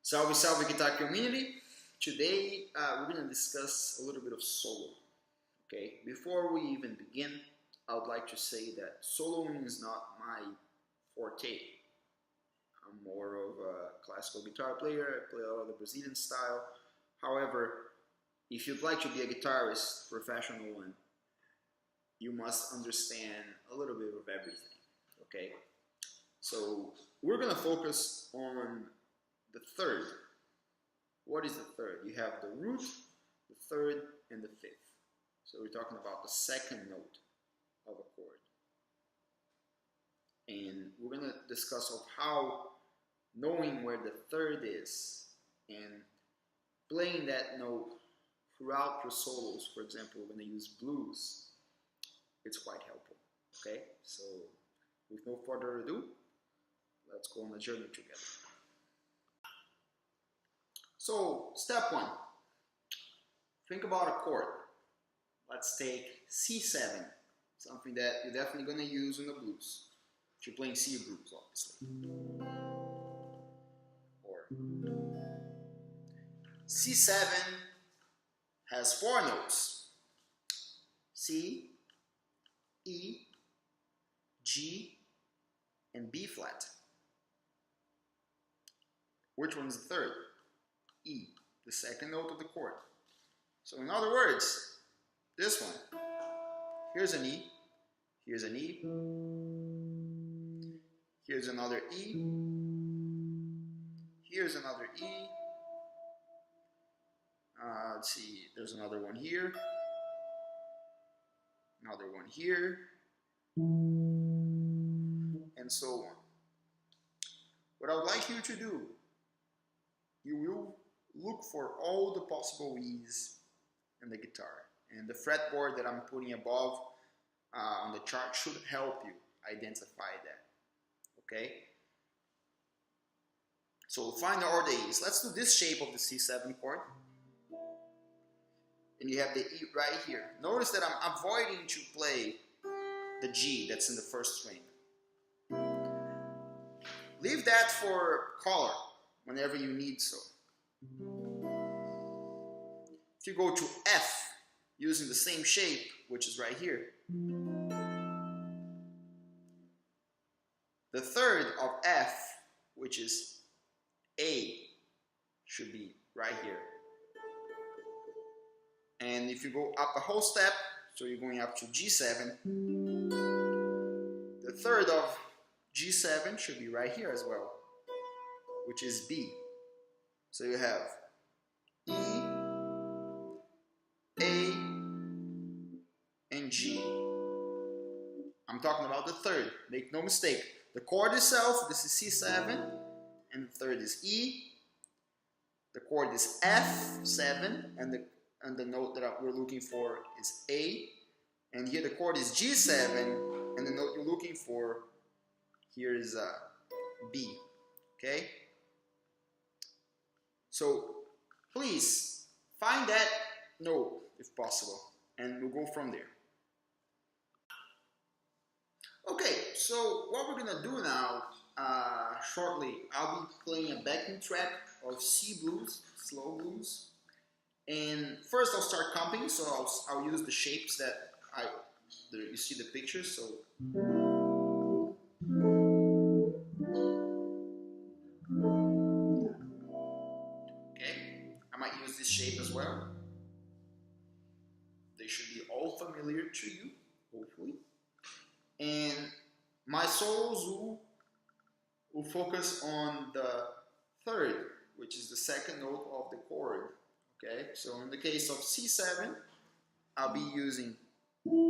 Salve, salve guitar community! Today we're going to discuss a little bit of solo. Okay, before we even begin, I would like to say that soloing is not my forte. I'm more of a classical guitar player. I play a lot of the Brazilian style. However, if you'd like to be a guitarist, professional one, you must understand a little bit of everything. Okay, so we're going to focus on the third. What is the third? You have the root, the third, and the fifth. So we're talking about the second note of a chord. And we're going to discuss of how knowing where the third is and playing that note throughout your solos. For example, we're going to use blues. It's quite helpful. Okay, so with no further ado, let's go on a journey together. So, step one, think about a chord. Let's take C7, something that you're definitely going to use in the blues. If you're playing C blues, obviously. Or C7 has four notes: C, E, G, and B flat. Which one's the third? E, the second note of the chord. So in other words, this one, here's an E, here's an E, here's another E, here's another E, let's see, there's another one here, another one here, and so on. What I would like you to do, you will look for all the possible E's in the guitar, and the fretboard that I'm putting above on the chart should help you identify that. Okay, so find all the E's. Let's do this shape of the C7 chord, and you have the E right here. Notice that I'm avoiding to play the G that's in the first string. Leave that for color whenever you need so. If you go to F using the same shape, which is right here, the third of F, which is A, should be right here. And if you go up a whole step, so you're going up to G7, the third of G7 should be right here as well, which is B. So you have E, A, and G. I'm talking about the third. Make no mistake. The chord itself, this is C7, and the third is E. The chord is F7, and the note that we're looking for is A. And here the chord is G7, and the note you're looking for here is B. Okay? So please find that note if possible, and we'll go from there. Okay, so what we're gonna do now, shortly, I'll be playing a backing track of C blues, slow blues, and first I'll start comping. So I'll use the shapes that you see the pictures. So. Shape as well. They should be all familiar to you, hopefully. And my solos will focus on the third, which is the second note of the chord. Okay, so in the case of C7, I'll be using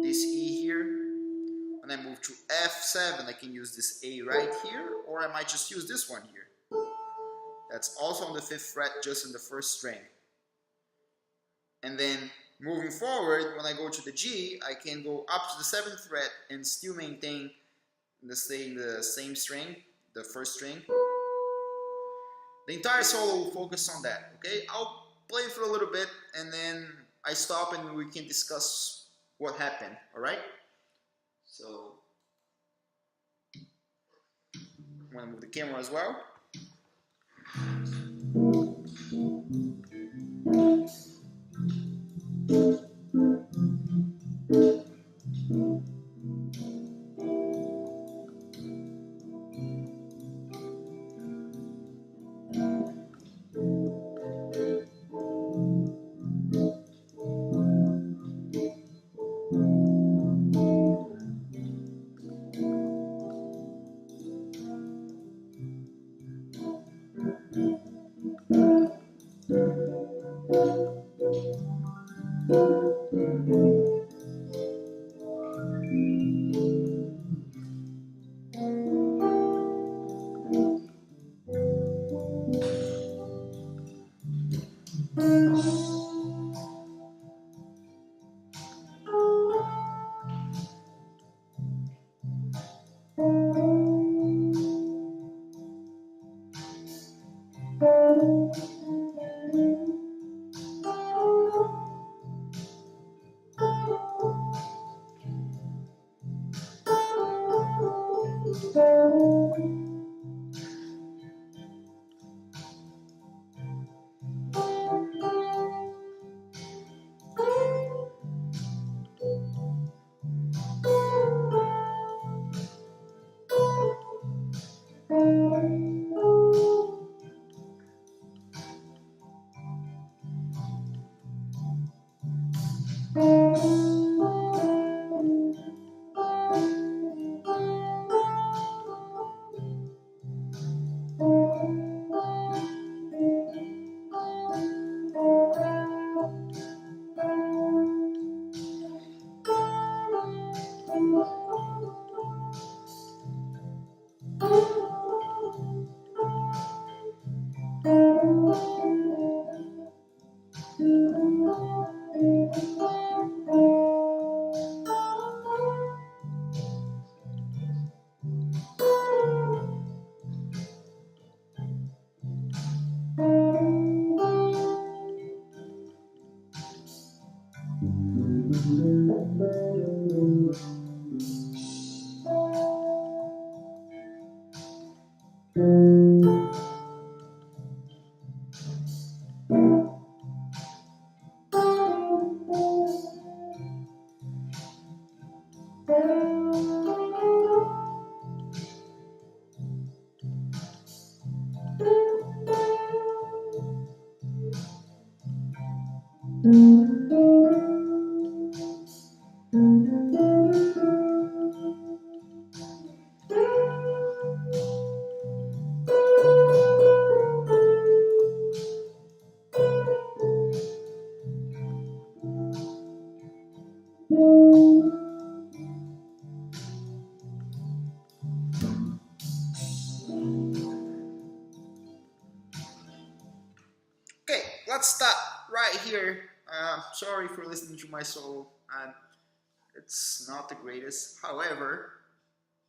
this E here. When I move to F7, I can use this A right here, or I might just use this one here. That's also on the 5th fret, just in the first string. And then moving forward, when I go to the G, I can go up to the 7th fret and still maintain the same string, the first string. The entire solo will focus on that. Okay, I'll play for a little bit and then I stop and we can discuss what happened. All right. So I'm gonna move the camera as well. Okay, let's stop right here. Sorry for listening to my solo, and it's not the greatest. However,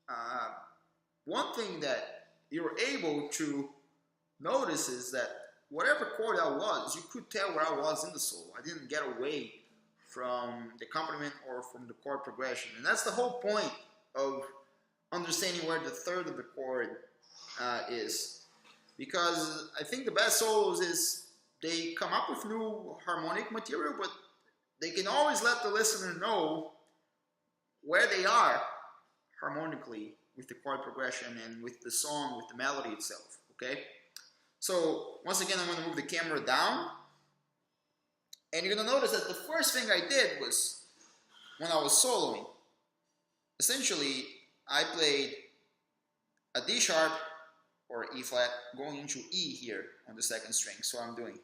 uh, one thing that you're able to notice is that whatever chord I was, you could tell where I was in the solo. I didn't get away from the accompaniment or from the chord progression, and that's the whole point of understanding where the third of the chord is. Because I think the best solos is they come up with new harmonic material, but they can always let the listener know where they are harmonically with the chord progression and with the song, with the melody itself, okay? So once again, I'm going to move the camera down, and you're going to notice that the first thing I did was, when I was soloing, essentially I played a D sharp or E flat going into E here on the second string. So I'm doing,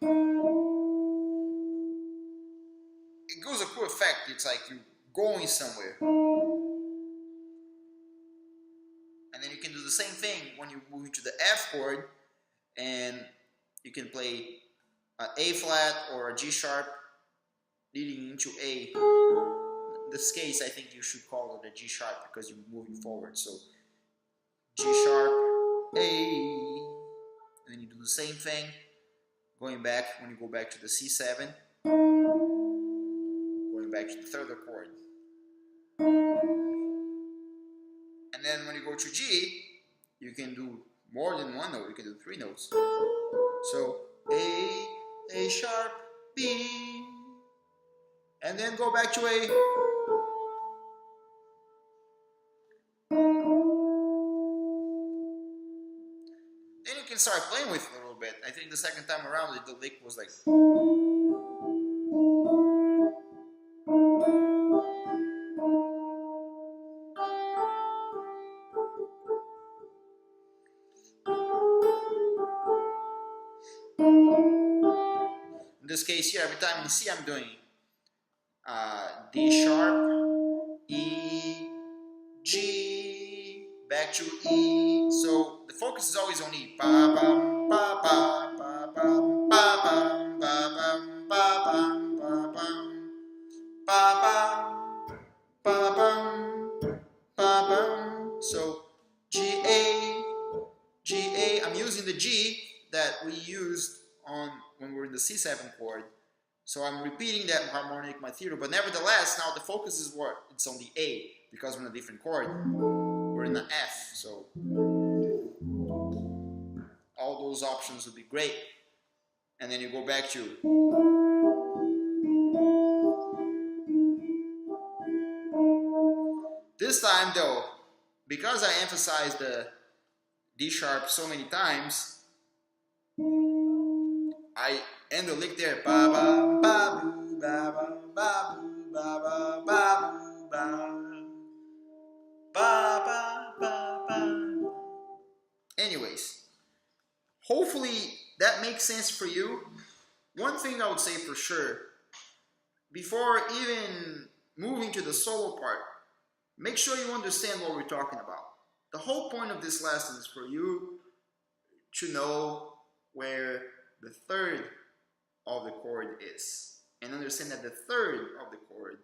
it gives a cool effect. It's like you're going somewhere. And then you can do the same thing when you move into the F chord, and you can play an A flat or a G sharp leading into A. In this case, I think you should call it a G sharp because you're moving forward. So G sharp, A, and then you do the same thing going back when you go back to the C7, going back to the third chord. And then when you go to G, you can do more than one note, you can do 3 notes. So A sharp, B, and then go back to A. Then you can start playing with it a little bit. I think the second time around the lick was like. this case here, every time in C, I'm doing D sharp, E, G, back to E. So the focus is always on E. Ba bum ba ba ba bum ba bum ba bum ba bum ba bum ba bum ba bum ba bum. So G, I'm using the G that we used on when we're in the C7 chord. So I'm repeating that harmonic my theater, but nevertheless, now the focus is what? It's on the A, because we're in a different chord. We're in the F, so all those options would be great. And then you go back to this time though, because I emphasized the D sharp so many times, I end the lick there. Ba ba ba boo ba ba ba boo ba ba ba boo ba ba ba ba ba. Anyways, hopefully that makes sense for you. One thing I would say for sure, before even moving to the solo part, make sure you understand what we're talking about. The whole point of this lesson is for you to know where the third of the chord is, and understand that the third of the chord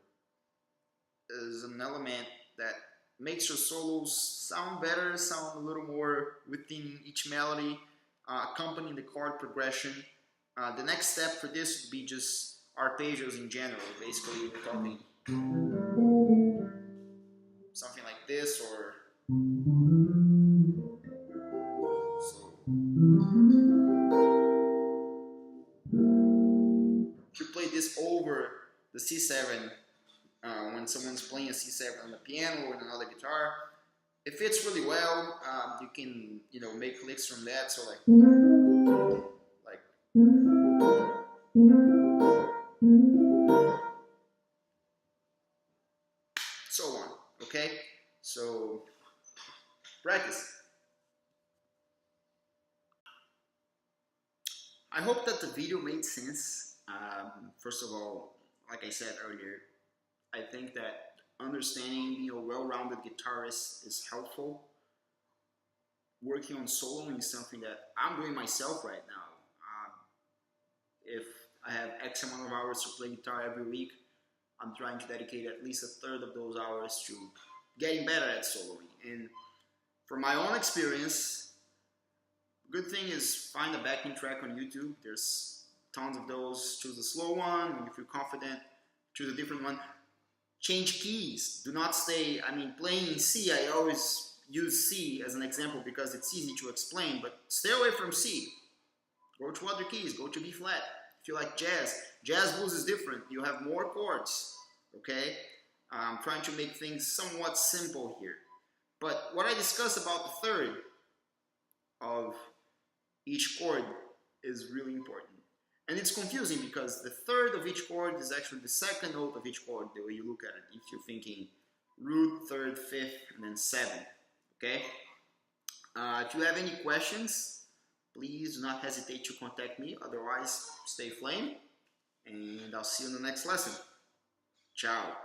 is an element that makes your solos sound better, sound a little more within each melody, accompanying the chord progression. The next step for this would be just arpeggios in general. Basically, we're talking something like this, or so. If you play this over the C7, when someone's playing a C7 on the piano or on another guitar, it fits really well. You can, make licks from that. So like so on. Okay, so practice. I hope that the video made sense. First of all, like I said earlier, I think that understanding being a well-rounded guitarist is helpful. Working on soloing is something that I'm doing myself right now. If I have X amount of hours to play guitar every week, I'm trying to dedicate at least a third of those hours to getting better at soloing. And from my own experience, good thing is find a backing track on YouTube. There's tons of those. Choose a slow one. When you feel confident, choose a different one. Change keys. Do not stay, playing in C, I always use C as an example because it's easy to explain, but stay away from C. Go to other keys. Go to B flat. If you like jazz, jazz blues is different. You have more chords, okay? I'm trying to make things somewhat simple here. But what I discussed about the third of each chord is really important. And it's confusing because the third of each chord is actually the second note of each chord, the way you look at it, if you're thinking root, third, fifth, and then seventh, okay? If you have any questions, please do not hesitate to contact me. Otherwise, stay flame, and I'll see you in the next lesson. Ciao.